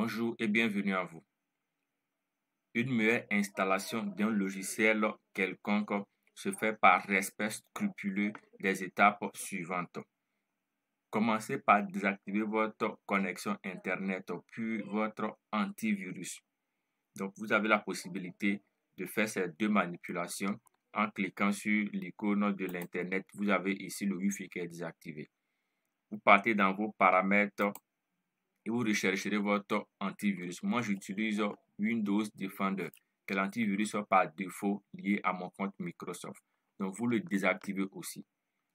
Bonjour et bienvenue à vous. Une meilleure installation d'un logiciel quelconque se fait par respect scrupuleux des étapes suivantes. Commencez par désactiver votre connexion Internet puis votre antivirus. Donc, vous avez la possibilité de faire ces deux manipulations en cliquant sur l'icône de l'Internet. Vous avez ici le Wi-Fi qui est désactivé. Vous partez dans vos paramètres et vous rechercherez votre antivirus. Moi, j'utilise Windows Defender, qui est l'antivirus par défaut lié à mon compte Microsoft. Donc, vous le désactivez aussi.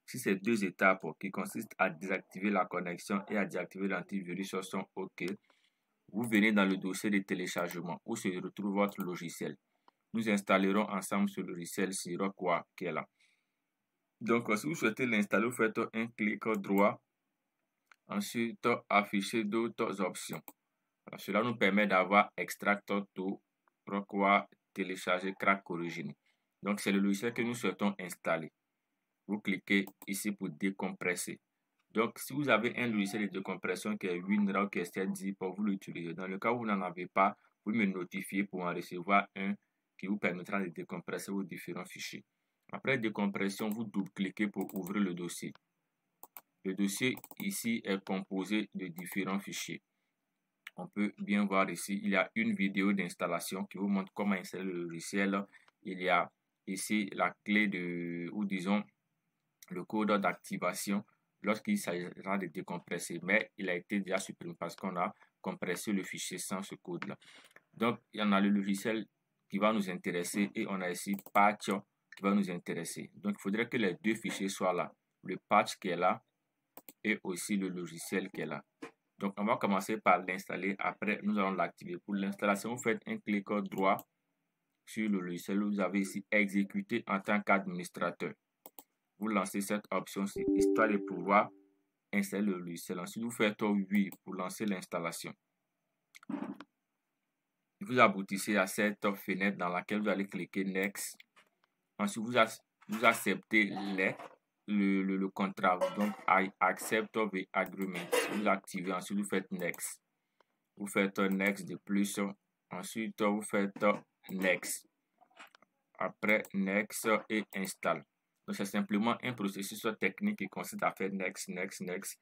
Si ces deux étapes qui consistent à désactiver la connexion et à désactiver l'antivirus sont OK, vous venez dans le dossier de téléchargement où se retrouve votre logiciel. Nous installerons ensemble ce logiciel sur Rockwell qui est là. Donc, si vous souhaitez l'installer, vous faites un clic droit. Ensuite, afficher d'autres options. Alors, cela nous permet d'avoir Extract to Rockwell, télécharger Crack Origin. Donc, c'est le logiciel que nous souhaitons installer. Vous cliquez ici pour décompresser. Donc, si vous avez un logiciel de décompression qui est WinRAR ou qui est ZIP, vous l'utilisez. Dans le cas où vous n'en avez pas, vous me notifiez pour en recevoir un qui vous permettra de décompresser vos différents fichiers. Après décompression, vous double-cliquez pour ouvrir le dossier. Le dossier ici est composé de différents fichiers. On peut bien voir ici, il y a une vidéo d'installation qui vous montre comment installer le logiciel. Il y a ici la clé de, ou disons, le code d'activation lorsqu'il s'agira de décompresser. Mais il a été déjà supprimé parce qu'on a compressé le fichier sans ce code-là. Donc, il y en a le logiciel qui va nous intéresser et on a ici patch qui va nous intéresser. Donc, il faudrait que les deux fichiers soient là. Le patch qui est là et aussi le logiciel qui est là. Donc, on va commencer par l'installer. Après, nous allons l'activer. Pour l'installation, vous faites un clic droit sur le logiciel. Vous avez ici exécuter en tant qu'administrateur. Vous lancez cette option histoire de pouvoir installer le logiciel. Ensuite, vous faites oui pour lancer l'installation. Vous aboutissez à cette fenêtre dans laquelle vous allez cliquer Next. Ensuite, vous acceptez le contrat. Donc, I accept the agreement. Vous activez, ensuite vous faites Next. Vous faites Next de plus. Ensuite, vous faites Next. Après, Next et Install. Donc, c'est simplement un processus technique qui consiste à faire Next, Next, Next.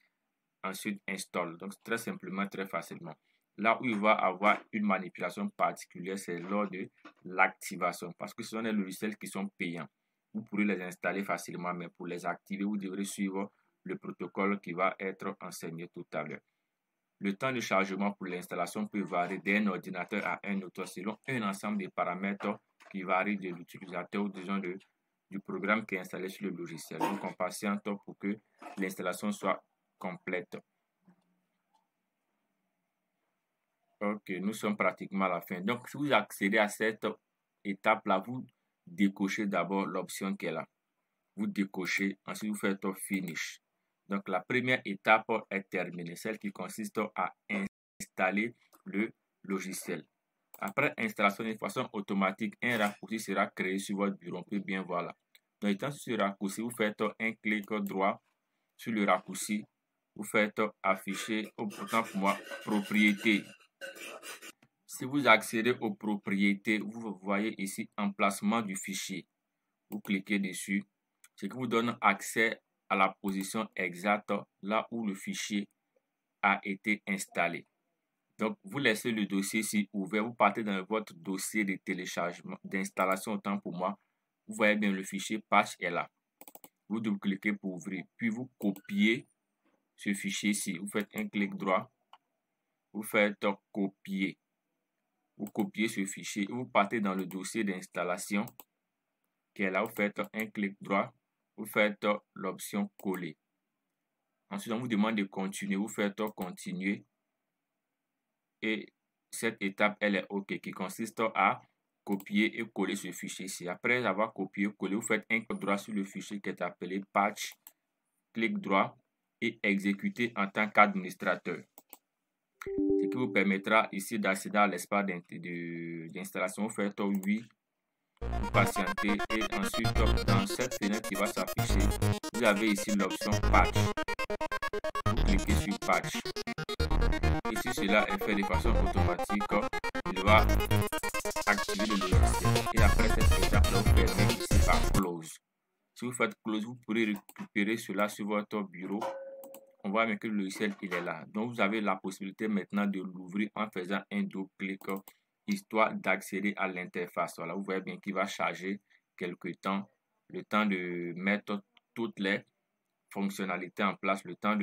Ensuite, Install. Donc, très simplement, très facilement. Là où il va avoir une manipulation particulière, c'est lors de l'activation. Parce que ce sont des logiciels qui sont payants. Vous pourrez les installer facilement, mais pour les activer, vous devrez suivre le protocole qui va être enseigné tout à l'heure. Le temps de chargement pour l'installation peut varier d'un ordinateur à un autre selon un ensemble de paramètres qui varient de l'utilisateur ou disons du programme qui est installé sur le logiciel. Donc, on patiente pour que l'installation soit complète. Ok, nous sommes pratiquement à la fin. Donc, si vous accédez à cette étape-là, vous décochez d'abord l'option qui est là. Vous décochez, ensuite vous faites Finish. Donc, la première étape est terminée, celle qui consiste à installer le logiciel. Après installation de façon automatique, un raccourci sera créé sur votre bureau. On peut bien voir là. Donc, étant sur ce raccourci, vous faites un clic droit sur le raccourci. Vous faites afficher, autant pour moi, propriété. Si vous accédez aux propriétés, vous voyez ici emplacement du fichier. Vous cliquez dessus, ce qui vous donne accès à la position exacte là où le fichier a été installé. Donc, vous laissez le dossier ici ouvert, vous partez dans votre dossier de téléchargement, d'installation autant pour moi. Vous voyez bien le fichier patch est là. Vous double-cliquez pour ouvrir, puis vous copiez ce fichier ici. Vous faites un clic droit, vous faites copier. Vous copiez ce fichier et vous partez dans le dossier d'installation qui est là. Vous faites un clic droit, vous faites l'option coller. Ensuite, on vous demande de continuer. Vous faites continuer. Et cette étape, elle est OK, qui consiste à copier et coller ce fichier ici. Après avoir copié et collé, vous faites un clic droit sur le fichier qui est appelé patch. Clic droit et exécuter en tant qu'administrateur. Ce qui vous permettra ici d'accéder à l'espace d'installation. Vous faites oui, vous patientez et ensuite dans cette fenêtre qui va s'afficher, vous avez ici l'option patch. Vous cliquez sur patch. et si cela est fait de façon automatique, il va activer le logiciel. Et après cette étape, vous fermez ici par close. Si vous faites close, vous pourrez récupérer cela sur votre bureau. On voit bien que le logiciel il est là. Donc vous avez la possibilité maintenant de l'ouvrir en faisant un double clic, histoire d'accéder à l'interface. Voilà, vous voyez bien qu'il va charger quelque temps, le temps de mettre toutes les fonctionnalités en place, le temps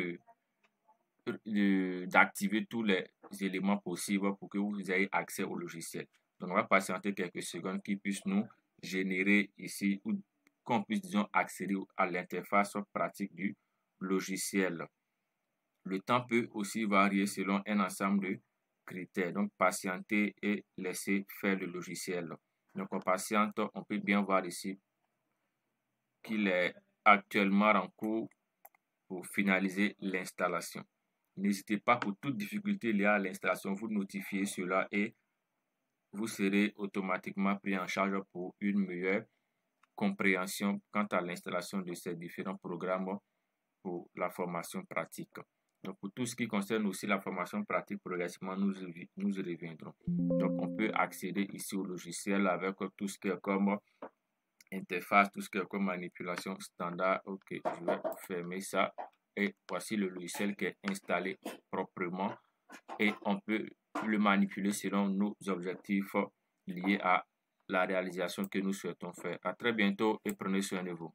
d'activer tous les éléments possibles pour que vous ayez accès au logiciel. Donc on va patienter quelques secondes qu'il puisse nous générer ici, ou qu'on puisse, disons, accéder à l'interface pratique du logiciel. Le temps peut aussi varier selon un ensemble de critères. Donc, patienter et laisser faire le logiciel. Donc, on patiente, on peut bien voir ici qu'il est actuellement en cours pour finaliser l'installation. N'hésitez pas, pour toute difficulté liée à l'installation, vous notifiez cela et vous serez automatiquement pris en charge pour une meilleure compréhension quant à l'installation de ces différents programmes pour la formation pratique. Donc, pour tout ce qui concerne aussi la formation pratique, progressivement, nous y reviendrons. Donc, on peut accéder ici au logiciel avec tout ce qui est comme interface, tout ce qui est comme manipulation standard. Ok, je vais fermer ça. Et voici le logiciel qui est installé proprement. Et on peut le manipuler selon nos objectifs liés à la réalisation que nous souhaitons faire. À très bientôt et prenez soin de vous.